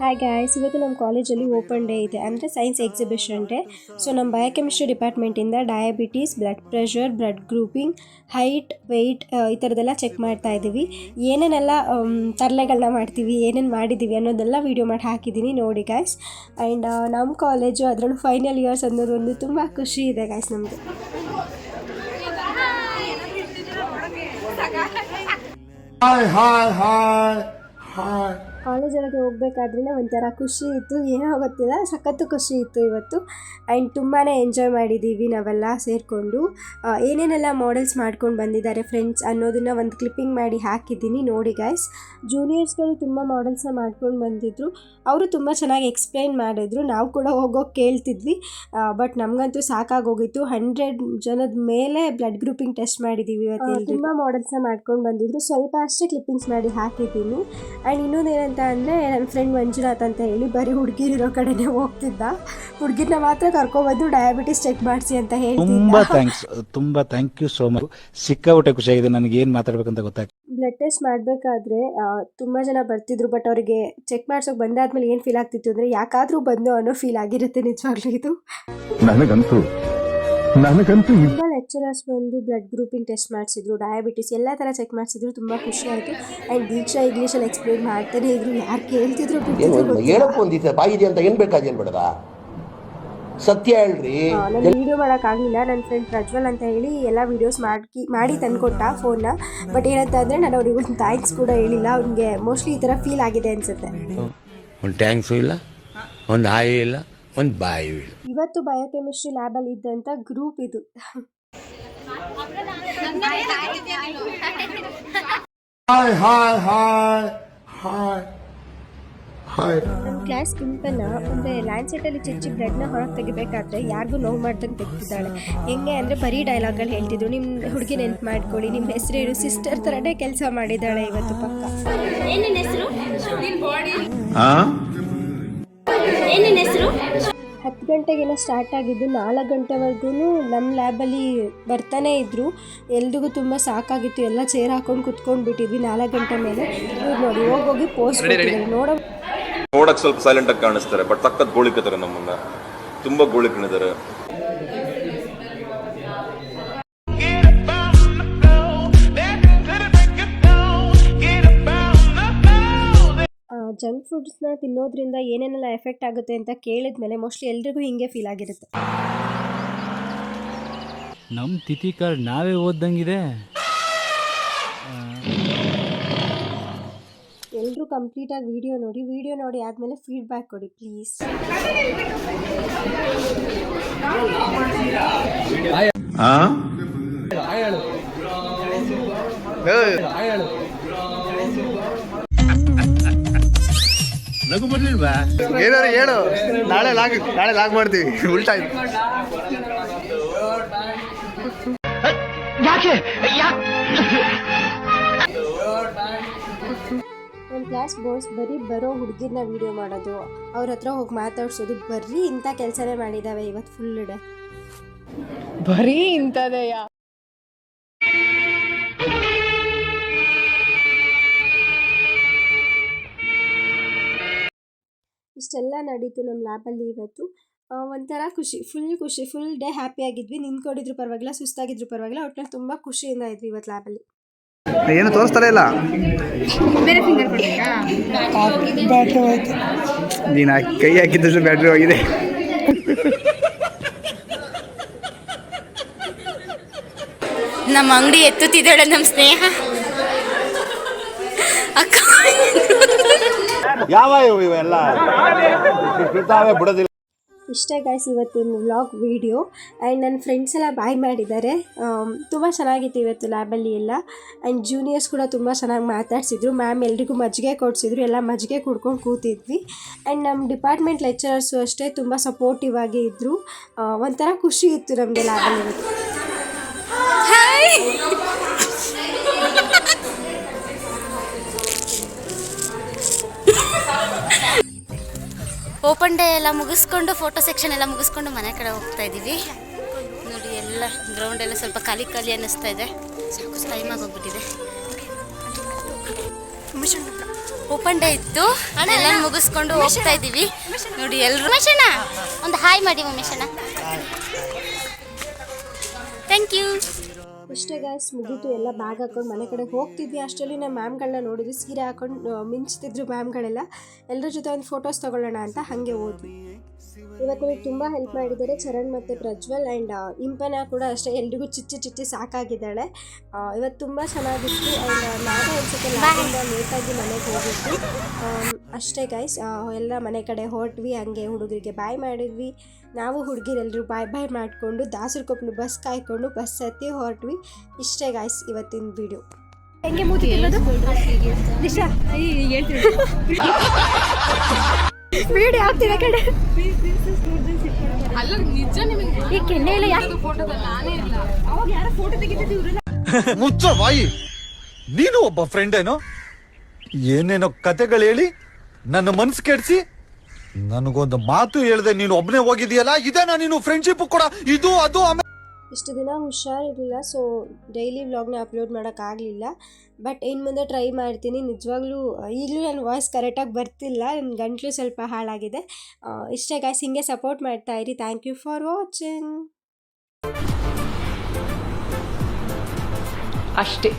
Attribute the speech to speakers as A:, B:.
A: Hi guys, ಇವತ್ತು ನಮ್ಮ ಕಾಲೇಜಲ್ಲಿ ಓಪನ್ ಡೇ ಇದೆ, ಅಂದರೆ ಸೈನ್ಸ್ ಎಕ್ಸಿಬಿಷನ್ ಡೇ. ಸೊ ನಮ್ಮ ಬಯೋಕೆಮಿಸ್ಟ್ರಿ ಡಿಪಾರ್ಟ್ಮೆಂಟಿಂದ diabetes, blood pressure, blood grouping, height, weight ಈ ಥರದ್ದೆಲ್ಲ ಚೆಕ್ ಮಾಡ್ತಾ ಇದ್ದೀವಿ. ಏನೇನೆಲ್ಲ ತರಲೆಗಳನ್ನ ಮಾಡ್ತೀವಿ, ಏನೇನು ಮಾಡಿದ್ದೀವಿ ಅನ್ನೋದೆಲ್ಲ ವೀಡಿಯೋ ಮಾಡಿ ಹಾಕಿದ್ದೀನಿ, ನೋಡಿ ಗಾಯ್ಸ್. ಆ್ಯಂಡ್ ನಮ್ಮ ಕಾಲೇಜು ಅದರಲ್ಲೂ ಫೈನಲ್ ಇಯರ್ಸ್ ಅನ್ನೋದು ಒಂದು ತುಂಬ ಖುಷಿ ಇದೆ ಗಾಯ್ಸ್ ನಮಗೆ. ಕಾಲೇಜೊಳಗೆ ಹೋಗ್ಬೇಕಾದ್ರೇ ಒಂಥರ ಖುಷಿ ಇತ್ತು, ಏನೋ ಗೊತ್ತಿಲ್ಲ, ಸಖತ್ತು ಖುಷಿ ಇತ್ತು ಇವತ್ತು. ಆ್ಯಂಡ್ ತುಂಬಾ ಎಂಜಾಯ್ ಮಾಡಿದ್ದೀವಿ ನಾವೆಲ್ಲ ಸೇರಿಕೊಂಡು. ಏನೇನೆಲ್ಲ ಮಾಡೆಲ್ಸ್ ಮಾಡ್ಕೊಂಡು ಬಂದಿದ್ದಾರೆ ಫ್ರೆಂಡ್ಸ್ ಅನ್ನೋದನ್ನು ಒಂದು ಕ್ಲಿಪ್ಪಿಂಗ್ ಮಾಡಿ ಹಾಕಿದ್ದೀನಿ, ನೋಡಿ ಗೈಸ್. ಜೂನಿಯರ್ಸ್ಗಳು ತುಂಬ ಮಾಡೆಲ್ಸ್ನ ಮಾಡ್ಕೊಂಡು ಬಂದಿದ್ದರು, ಅವರು ತುಂಬ ಚೆನ್ನಾಗಿ ಎಕ್ಸ್ಪ್ಲೈನ್ ಮಾಡಿದ್ರು. ನಾವು ಕೂಡ ಹೋಗೋಗಿ ಕೇಳ್ತಿದ್ವಿ, ಬಟ್ ನಮಗಂತೂ ಸಾಕಾಗೋಗಿತ್ತು. 100 ಜನದ ಮೇಲೆ ಬ್ಲಡ್ ಗ್ರೂಪಿಂಗ್ ಟೆಸ್ಟ್ ಮಾಡಿದ್ದೀವಿ ಇವತ್ತು. ತುಂಬ ಮಾಡೆಲ್ಸ್ನ ಮಾಡ್ಕೊಂಡು ಬಂದಿದ್ರು, ಸ್ವಲ್ಪ ಅಷ್ಟೇ ಕ್ಲಿಪ್ಪಿಂಗ್ಸ್ ಮಾಡಿ ಹಾಕಿದ್ದೀನಿ. ಆ್ಯಂಡ್ ಇನ್ನೊಂದೇನಂತ ಅಂದರೆ, ನನ್ನ ಫ್ರೆಂಡ್ ಮಂಜುನಾಥ್ ಅಂತ ಹೇಳಿ ಬರೀ ಹುಡುಗಿರಿರೋ ಕಡೆನೇ ಹೋಗ್ತಿದ್ದ, ಹುಡುಗಿರನ್ನ ಮಾತ್ರ ಕರ್ಕೊಬಂದು ಡಯಾಬಿಟಿಸ್ ಚೆಕ್ ಮಾಡಿಸಿ ಅಂತ ಹೇಳಿ.
B: ತುಂಬ ಥ್ಯಾಂಕ್ ಯು ಸೋ ಮಚ್. ಸಿಕ್ಕಾಬಿಟ್ಟೆ ಖುಷಿಯಾಗಿದೆ, ನನಗೆ ಏನು ಮಾತಾಡ್ಬೇಕಂತ ಗೊತ್ತಾಗ್ತದೆ.
A: ಬ್ಲಡ್ ಟೆಸ್ಟ್ ಮಾಡಬೇಕಾದ್ರೆ ತುಂಬ ಜನ ಬರ್ತಿದ್ರು, ಬಟ್ ಅವರಿಗೆ ಚೆಕ್ ಮಾಡ್ಸೋಕೆ ಬಂದಾದ್ಮೇಲೆ ಏನು ಫೀಲ್ ಆಗ್ತಿತ್ತು ಅಂದರೆ, ಯಾಕಾದರೂ ಬಂದು ಅನ್ನೋ ಫೀಲ್ ಆಗಿರುತ್ತೆ ನಿಜವಾಗ್ಲೂ. ಇದು ನನಗಂತೂ ತುಂಬ ಲೆಕ್ಚರರ್ಸ್ ಬಂದು ಬ್ಲಡ್ ಗ್ರೂಪಿಂಗ್ ಟೆಸ್ಟ್ ಮಾಡಿಸಿದ್ರು, ಡಯಾಬಿಟಿಸ್ ಎಲ್ಲ ಥರ ಚೆಕ್ ಮಾಡಿಸಿದ್ರು, ತುಂಬ ಖುಷಿ ಆಯಿತು. ಆ್ಯಂಡ್ ದೀಕ್ಷಾ ಇಂಗ್ಲೀಷಲ್ಲಿ ಎಕ್ಸ್ಪ್ಲೇನ್ ಮಾಡ್ತಾನೆ ಇದ್ರು, ಯಾರು ಕೇಳ್ತಿದ್ರು
C: ಸತ್ಯ ಹೇಳ್ರಿ.
A: ನಾನು ವೀಡಿಯೋ ಮಾಡೋಕ್ಕಾಗಲಿಲ್ಲ, ನನ್ನ ಫ್ರೆಂಡ್ ಪ್ರಜ್ವಲ್ ಅಂತ ಹೇಳಿ ಎಲ್ಲ ವೀಡಿಯೋಸ್ ಮಾಡಿ ತಂದುಕೊಟ್ಟ ಫೋನ್ನ. ಬಟ್ ಏನಂತ ಅಂದರೆ, ನಾನು ಅವ್ರಿಗೆ ಒಂದು ಥ್ಯಾಂಕ್ಸ್ ಕೂಡ ಹೇಳಿಲ್ಲ. ಅವ್ನಿಗೆ ಮೋಸ್ಟ್ಲಿ ಈ ಥರ ಫೀಲ್ ಆಗಿದೆ ಅನಿಸುತ್ತೆ.
C: ಒಂದು ಥ್ಯಾಂಕ್ಸು ಇಲ್ಲ, ಒಂದು ಹಾಯ್ ಇಲ್ಲ, ಒಂದು ಬಾಯ್ ಇಲ್ಲ.
A: ಇವತ್ತು ಬಯೋಕೆಮಿಸ್ಟ್ರಿ ಲ್ಯಾಬಲ್ಲಿ ಇದ್ದಂಥ ಗ್ರೂಪ್ ಇದು. ನಮ್ಮ ಕ್ಲಾಸ್ ಕಿಂಪನ್ನ ಅಂದರೆ ಲ್ಯಾನ್ಸೆಟಲ್ಲಿ ಚಿಚ್ಚಿ ಬ್ಲಡ್ನ ಹೊರಗೆ ತೆಗಿಬೇಕಾದ್ರೆ ಯಾರಿಗೂ ನೋವು ಮಾಡ್ದಂಗೆ ತೆಗ್ತಿದ್ದಾಳೆ. ಹೆಂಗೆ ಅಂದರೆ, ಬರೀ ಡೈಲಾಗ್ಗಳು ಹೇಳ್ತಿದ್ರು, ನಿಮ್ಮ ಹುಡುಗಿ ನೆನ್ಪು ಮಾಡ್ಕೊಳ್ಳಿ, ನಿಮ್ಮ ಹೆಸರೇನು, ಸಿಸ್ಟರ್ ಥರನೇ ಕೆಲಸ ಮಾಡಿದ್ದಾಳೆ ಇವತ್ತು ಪಕ್ಕ. ಏನೇನು ಹೆಸರು? 10 ಗಂಟೆಗೇನೋ ಸ್ಟಾರ್ಟ್ ಆಗಿದ್ದು, 4 ಗಂಟೆವರೆಗೂ ನಮ್ಮ ಲ್ಯಾಬಲ್ಲಿ ಬರ್ತಾನೆ ಇದ್ದರು. ಎಲ್ರಿಗೂ ತುಂಬ ಸಾಕಾಗಿತ್ತು, ಎಲ್ಲ ಚೇರ್ ಹಾಕೊಂಡು ಕುತ್ಕೊಂಡು ಬಿಟ್ಟಿದ್ವಿ 4 ಗಂಟೆ ಮೇಲೆ. ಇವ್ರು ನೋಡಿ ಹೋಗಿ ಪೋಸ್ಟ್
D: ನೋಡಕ್ಕೆ ಸ್ವಲ್ಪ ಸೈಲೆಂಟ್ ಆಗಿ ಕಾಣಿಸ್ತಾರೆ, ಬಟ್ ಸಖತ್ ಗೋಳಿಕತಾರೆ, ನಮ್ಮನ್ನ ತುಂಬ ಗೋಳಿಕೊಂಡಿದ್ದಾರೆ.
A: ಜಂಕ್ ಫುಡ್ಸ್ನ ತಿನ್ನೋದ್ರಿಂದ ಏನೇನೆಲ್ಲ ಎಫೆಕ್ಟ್ ಆಗುತ್ತೆ ಅಂತ ಕೇಳಿದ್ಮೇಲೆ ಮೋಸ್ಟ್ಲಿ ಎಲ್ರಿಗೂ ಹಿಂಗೆ ಫೀಲ್ ಆಗಿರುತ್ತೆ.
B: ನಮ್ಮ ತಿಥಿ ಕಾರ್ಡ್ ನಾವೇ ಓದ್ದಂಗಿದೆ.
A: ಎಲ್ಲರೂ ಕಂಪ್ಲೀಟಾಗಿ ವಿಡಿಯೋ ನೋಡಿ ಆದಮೇಲೆ ಫೀಡ್ಬ್ಯಾಕ್ ಕೊಡಿ ಪ್ಲೀಸ್.
E: ನಗು ಬರ್ಲಿಲ್ವಾ? ಏನಾರು ಹೇಳು, ನಾಳೆ ಲಾಗ್ ಮಾಡ್ತೀವಿ. ಉಲ್ಟಾ ಇದು
A: ನಮ್ಮ ಕ್ಲಾಸ್ ಬಾಯ್ಸ್ ಬರೋ ಹುಡುಗಿರನ್ನ ವಿಡಿಯೋ ಮಾಡೋದು, ಅವ್ರ ಹತ್ರ ಹೋಗಿ ಮಾತಾಡ್ಸೋದು, ಬರೀ ಇಂಥ ಕೆಲಸನೇ ಮಾಡಿದ್ದಾವೆ ಇವತ್ತು ಫುಲ್ ಡೇ.
F: ಬರೀ ಇಂಥದೆಯ.
A: ಇಷ್ಟೆಲ್ಲ ನಡೀತು ನಮ್ಮ ಲ್ಯಾಬಲ್ಲಿ ಇವತ್ತು. ಒಂಥರ ಫುಲ್ ಡೇ ಹ್ಯಾಪಿ ಆಗಿದ್ವಿ. ನಿಂತ್ಕೊಂಡಿದ್ರು ಪರವಾಗಿಲ್ಲ, ಸುಸ್ತಾಗಿದ್ರು ಪರವಾಗಿಲ್ಲ, ಒಟ್ಟಿನಲ್ಲಿ ತುಂಬ ಖುಷಿಯಿಂದ ಇದ್ವಿ ಇವತ್ತು ಲ್ಯಾಬಲ್ಲಿ.
E: ಏನು ತೋರಿಸ್ತಾರೇ ಇಲ್ಲ. ನೀನು ಕೈ ಹಾಕಿದ್ದಷ್ಟು ಬ್ಯಾಟ್ರಿ ಹೋಗಿದೆ.
G: ನಮ್ಮ ಅಂಗಡಿ ಎತ್ತುತ್ತಿದ್ದಾಳೆ ನಮ್ಮ ಸ್ನೇಹ ಅಕ್ಕ.
D: ಯಾವ ಇವೆಲ್ಲ ಬಿಡೋದಿಲ್ಲ.
A: ಇಷ್ಟೇ ಗಾಯ್ಸ್ ಇವತ್ತಿನ ವ್ಲಾಗ್ ವಿಡಿಯೋ. ಆ್ಯಂಡ್ ನನ್ನ ಫ್ರೆಂಡ್ಸ್ ಎಲ್ಲ ಬಾಯ್ ಮಾಡಿದ್ದಾರೆ. ತುಂಬ ಚೆನ್ನಾಗಿತ್ತು ಇವತ್ತು ಲ್ಯಾಬಲ್ಲಿ ಎಲ್ಲ. ಆ್ಯಂಡ್ ಜೂನಿಯರ್ಸ್ ಕೂಡ ತುಂಬ ಚೆನ್ನಾಗಿ ಮಾತಾಡ್ಸಿದ್ರು. ಮ್ಯಾಮ್ ಎಲ್ರಿಗೂ ಮಜ್ಜಿಗೆ ಕೊಡಿಸಿದ್ರು, ಎಲ್ಲ ಮಜ್ಜಿಗೆ ಕುಡ್ಕೊಂಡು ಕೂತಿದ್ವಿ. ಆ್ಯಂಡ್ ನಮ್ಮ ಡಿಪಾರ್ಟ್ಮೆಂಟ್ ಲೆಕ್ಚರರ್ಸು ಅಷ್ಟೇ ತುಂಬ ಸಪೋರ್ಟಿವ್ ಆಗಿ ಇದ್ದರು. ಒಂಥರ ಖುಷಿ ಇತ್ತು ನಮಗೆ ಲ್ಯಾಬಲ್ಲಿ ಇವತ್ತು.
G: ಓಪನ್ ಡೇ ಎಲ್ಲ ಮುಗಿಸ್ಕೊಂಡು, ಫೋಟೋ ಸೆಕ್ಷನ್ ಎಲ್ಲ ಮುಗಿಸ್ಕೊಂಡು ಮನೆ ಕಡೆ ಹೋಗ್ತಾ ಇದ್ದೀವಿ. ನೋಡಿ, ಎಲ್ಲ ಗ್ರೌಂಡ್ ಎಲ್ಲ ಸ್ವಲ್ಪ ಖಾಲಿ ಅನ್ನಿಸ್ತಾ ಇದೆ. ಸಾಕು ಟೈಮ್ ಆಗೋಗ್ಬಿಟ್ಟಿದೆ. ಓಪನ್ ಡೇ ಇತ್ತು, ಎಲ್ಲ ಮುಗಿಸ್ಕೊಂಡು ಹೋಗ್ತಾ ಇದ್ದೀವಿ. ನೋಡಿ ಎಲ್ಲರೂ ಉಮೇಶಣ್ಣ ಒಂದು ಹಾಯ್ ಮಾಡಿ. ಉಮೇಶಣ್ಣ ಥ್ಯಾಂಕ್ ಯು.
A: ಇಷ್ಟೇ ಗಾಯ್ಸ್, ಮುಗೀತು. ಎಲ್ಲ ಬ್ಯಾಗ್ ಹಾಕೊಂಡು ಮನೆ ಕಡೆ ಹೋಗ್ತಿದ್ವಿ. ಅಷ್ಟರಲ್ಲಿ ನಮ್ಮ ಮ್ಯಾಮ್ಗಳನ್ನ ನೋಡಿದ್ವಿ, ಸೀರೆ ಹಾಕೊಂಡು ಮಿಂಚ್ತಿದ್ರು ಮ್ಯಾಮ್ಗಳೆಲ್ಲ. ಎಲ್ಲರ ಜೊತೆ ಒಂದು ಫೋಟೋಸ್ ತೊಗೊಳ್ಳೋಣ ಅಂತ ಹಾಗೆ ಹೋದ್ವಿ. ಇವತ್ತು ನನಗೆ ತುಂಬ ಹೆಲ್ಪ್ ಮಾಡಿದ್ದಾರೆ ಚರಣ್ ಮತ್ತು ಪ್ರಜ್ವಲ್ ಆ್ಯಂಡ್ ಇಂಪನ ಕೂಡ ಅಷ್ಟೇ. ಎಲ್ರಿಗೂ ಚಿಚ್ಚಿ ಸಾಕಾಗಿದ್ದಾಳೆ. ಇವತ್ತು ತುಂಬ ಚೆನ್ನಾಗಿತ್ತು. ಆ್ಯಂಡ್ ನಾವೇ ಅನ್ಸುತ್ತೆ ಲ್ಯಾಬಿಂದ ಲೇಟಾಗಿ ಮನೆಗೆ ಹೋಗಿದ್ವಿ. ಅಷ್ಟೇ ಗೈಸ್, ಎಲ್ಲ ಮನೆ ಕಡೆ ಹೊರಟ್ವಿ. ಹಂಗೆ ಹುಡುಗರಿಗೆ ಬಾಯ್ ಮಾಡಿದ್ವಿ. ನಾವು ಹುಡುಗಿರೆಲ್ಲರೂ ಬಾಯ್ ಮಾಡಿಕೊಂಡು ದಾಸರಕೊಪ್ಪಲು ಬಸ್ ಕಾಯ್ಕೊಂಡು ಬಸ್ ಹತ್ತಿ ಹೊರಟ್ವಿ. ಇಷ್ಟೇ ಗಾಯ್ಸ್ ಇವತ್ತಿನ ವಿಡಿಯೋ. ಹೆಂಗೆ ಮೂತಿ ತಿನ್ನೋದು ದಿಶಾ ವಿಡಿಯೋ ಆಗ್ತಿದೆ ಕಡೆ ಈ ಕೆನ್ನೆ ಇಲ್ಲ. ಯಾಕೆ
H: ಮುಚ್ಚ ಬಾಯಿ, ನೀನು ಒಬ್ಬ ಫ್ರೆಂಡ್ ಏನೋ ಏನೇನೋ ಕತೆಗಳು ಹೇಳಿ ನನ್ನ ಮನ್ಸು ಕೆಡ್ಸಿ ನನಗೊಂದು ಮಾತು ಹೇಳ್ದೆ ನೀನು ಒಬ್ಬನೇ ಹೋಗಿದೀಯಲ್ಲ, ಇದೇನಾ ನೀನು ಫ್ರೆಂಡ್ಶಿಪ್ ಕೂಡ ಇದು ಅದು.
A: ಇಷ್ಟು ದಿನ ಹುಷಾರಿರಲಿಲ್ಲ, ಸೊ ಡೈಲಿ ವ್ಲಾಗ್ನ ಅಪ್ಲೋಡ್ ಮಾಡೋಕ್ಕಾಗಲಿಲ್ಲ. ಬಟ್ ಇನ್ನು ಮುಂದೆ ಟ್ರೈ ಮಾಡ್ತೀನಿ. ನಿಜವಾಗ್ಲೂ ಈಗಲೂ ನನ್ನ ವಾಯ್ಸ್ ಕರೆಕ್ಟಾಗಿ ಬರ್ತಿಲ್ಲ, ನನ್ನ ಗಂಟಲು ಸ್ವಲ್ಪ ಹಾಳಾಗಿದೆ. ಇಷ್ಟೇ ಗಾಯ್ಸ್, ಹಿಂಗೆ ಸಪೋರ್ಟ್ ಮಾಡ್ತಾ ಇರಿ. Thank you for watching.
F: ಅಷ್ಟೇ.